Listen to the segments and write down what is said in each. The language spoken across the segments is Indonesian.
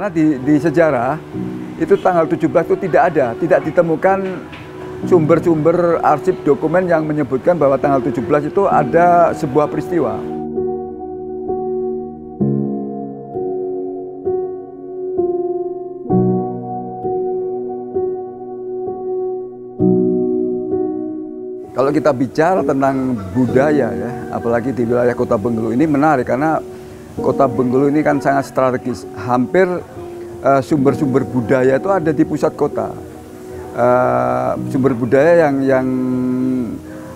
karena di sejarah itu tanggal 17 itu tidak ditemukan sumber-sumber arsip dokumen yang menyebutkan bahwa tanggal 17 itu ada sebuah peristiwa. Kalau kita bicara tentang budaya ya, apalagi di wilayah Kota Bengkulu ini menarik karena Kota Bengkulu ini kan sangat strategis. Hampir sumber-sumber budaya itu ada di pusat kota. Sumber budaya yang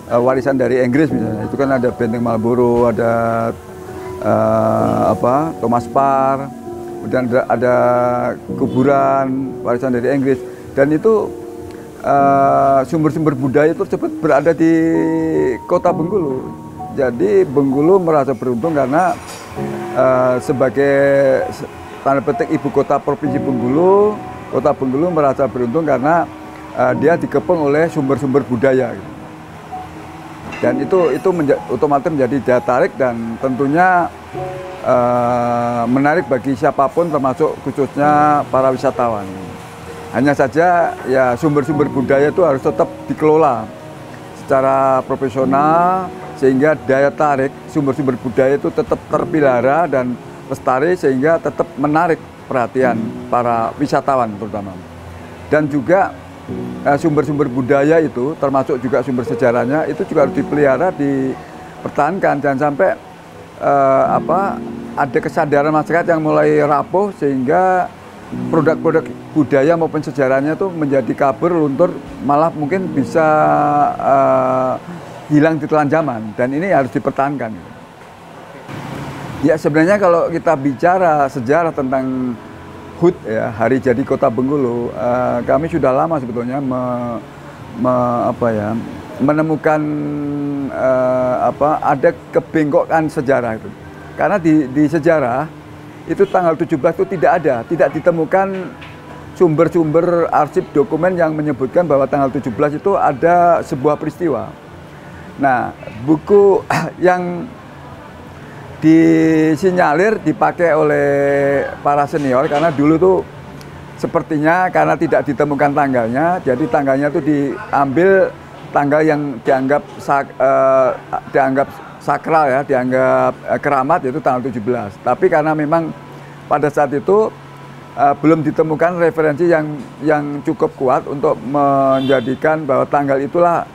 warisan dari Inggris misalnya, itu kan ada Benteng Marlborough, ada Thomas Parr, kemudian ada kuburan warisan dari Inggris, dan itu sumber-sumber budaya tersebut berada di Kota Bengkulu. Jadi Bengkulu merasa beruntung karena sebagai tanda petik ibu kota provinsi Bengkulu, Kota Bengkulu merasa beruntung karena dia dikepung oleh sumber-sumber budaya. Dan itu otomatis menjadi daya tarik dan tentunya menarik bagi siapapun, termasuk khususnya para wisatawan. Hanya saja ya sumber-sumber budaya itu harus tetap dikelola secara profesional sehingga daya tarik sumber-sumber budaya itu tetap terpelihara dan lestari sehingga tetap menarik perhatian para wisatawan terutama. Dan juga sumber-sumber budaya itu termasuk juga sumber sejarahnya itu juga harus dipelihara, dipertahankan, jangan sampai ada kesadaran masyarakat yang mulai rapuh sehingga produk-produk budaya maupun sejarahnya itu menjadi kabur, luntur, malah mungkin bisa hilang di telan zaman, dan ini harus dipertahankan. Ya sebenarnya kalau kita bicara sejarah tentang HUT ya, Hari Jadi Kota Bengkulu, kami sudah lama sebetulnya menemukan ada kebengkokan sejarah itu. Karena di sejarah itu tanggal 17 itu tidak ditemukan sumber-sumber arsip dokumen yang menyebutkan bahwa tanggal 17 itu ada sebuah peristiwa. Nah, buku yang disinyalir dipakai oleh para senior karena dulu tuh sepertinya karena tidak ditemukan tanggalnya, jadi tanggalnya itu diambil tanggal yang dianggap sakral ya, dianggap keramat, yaitu tanggal 17. Tapi karena memang pada saat itu belum ditemukan referensi yang cukup kuat untuk menjadikan bahwa tanggal itulah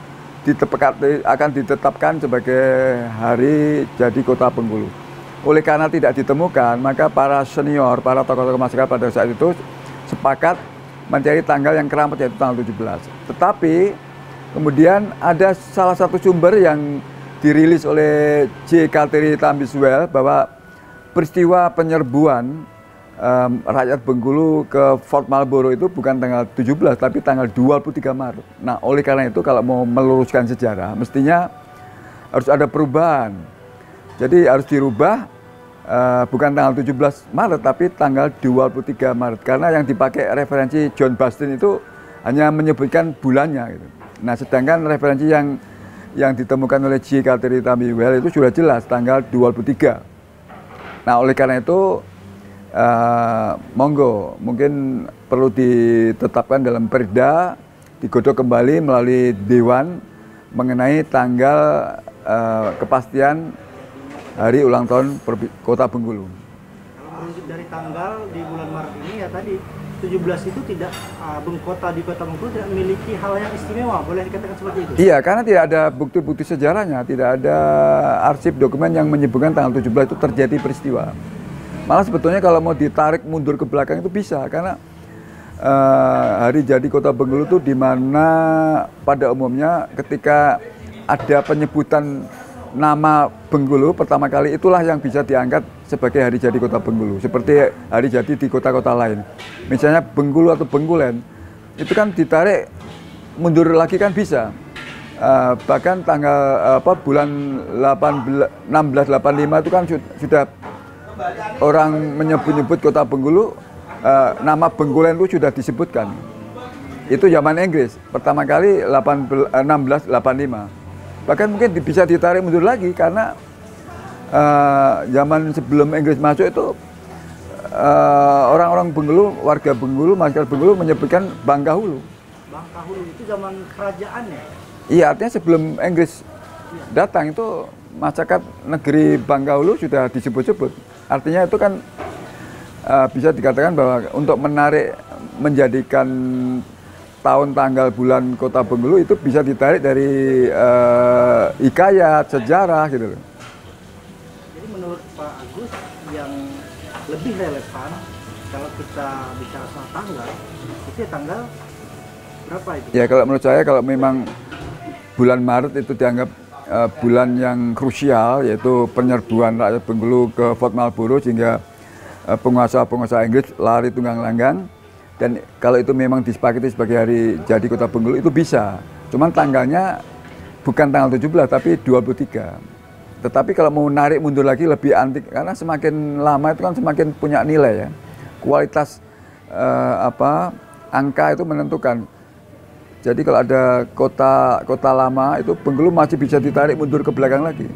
akan ditetapkan sebagai Hari Jadi Kota Bengkulu. Oleh karena tidak ditemukan, maka para senior, para tokoh-tokoh masyarakat pada saat itu sepakat mencari tanggal yang keramat, yaitu tanggal 17. Tetapi kemudian ada salah satu sumber yang dirilis oleh J. Kartini Thambisoel bahwa peristiwa penyerbuan rakyat Bengkulu ke Fort Marlborough itu bukan tanggal 17 tapi tanggal 23 Maret. Nah, oleh karena itu kalau mau meluruskan sejarah mestinya harus ada perubahan. Jadi harus dirubah bukan tanggal 17 Maret tapi tanggal 23 Maret karena yang dipakai referensi John Bastin itu hanya menyebutkan bulannya gitu. Nah, sedangkan referensi yang ditemukan oleh J. Kartini Thambisoel itu sudah jelas tanggal 23. Nah, oleh karena itu monggo mungkin perlu ditetapkan dalam perda, digodok kembali melalui Dewan mengenai tanggal kepastian hari ulang tahun Kota Bengkulu. Kalau merujuk dari tanggal di bulan Maret ini ya tadi 17 itu tidak Kota di Kota Bengkulu tidak memiliki hal yang istimewa, boleh dikatakan seperti itu? Iya, karena tidak ada bukti-bukti sejarahnya, tidak ada arsip dokumen yang menyebutkan tanggal 17 itu terjadi peristiwa. Malah sebetulnya kalau mau ditarik mundur ke belakang itu bisa, karena Hari Jadi Kota Bengkulu itu di mana pada umumnya ketika ada penyebutan nama Bengkulu pertama kali itulah yang bisa diangkat sebagai Hari Jadi Kota Bengkulu, seperti hari jadi di kota-kota lain. Misalnya Bengkulu atau Bengkulen itu kan ditarik mundur lagi kan bisa. Bahkan tanggal bulan 1685 itu kan sudah orang menyebut Kota Bengkulu, nama Bengkulen itu sudah disebutkan. Itu zaman Inggris pertama kali 1685. Bahkan mungkin bisa ditarik mundur lagi karena zaman sebelum Inggris masuk itu orang-orang Bengkulu, warga Bengkulu, masyarakat Bengkulu menyebutkan Bangkahulu. Bangkahulu itu zaman kerajaan ya? Iya, artinya sebelum Inggris datang itu masyarakat negeri Bangkahulu sudah disebut-sebut. Artinya itu kan bisa dikatakan bahwa untuk menarik menjadikan tahun, tanggal, bulan, kota Bengkulu itu bisa ditarik dari hikayat, sejarah gitu loh. Jadi menurut Pak Agus yang lebih relevan kalau kita bicara soal tanggal, itu ya tanggal berapa itu? Ya kalau menurut saya kalau memang bulan Maret itu dianggap bulan yang krusial, yaitu penyerbuan rakyat Bengkulu ke Fort Marlborough sehingga penguasa-penguasa Inggris lari tunggang langgang. Dan kalau itu memang disepakati sebagai hari jadi kota Bengkulu itu bisa. Cuman tanggalnya bukan tanggal 17 tapi 23. Tetapi kalau mau narik mundur lagi lebih antik karena semakin lama itu kan semakin punya nilai ya. Kualitas angka itu menentukan. Jadi kalau ada kota lama itu Bengkulu masih bisa ditarik mundur ke belakang lagi.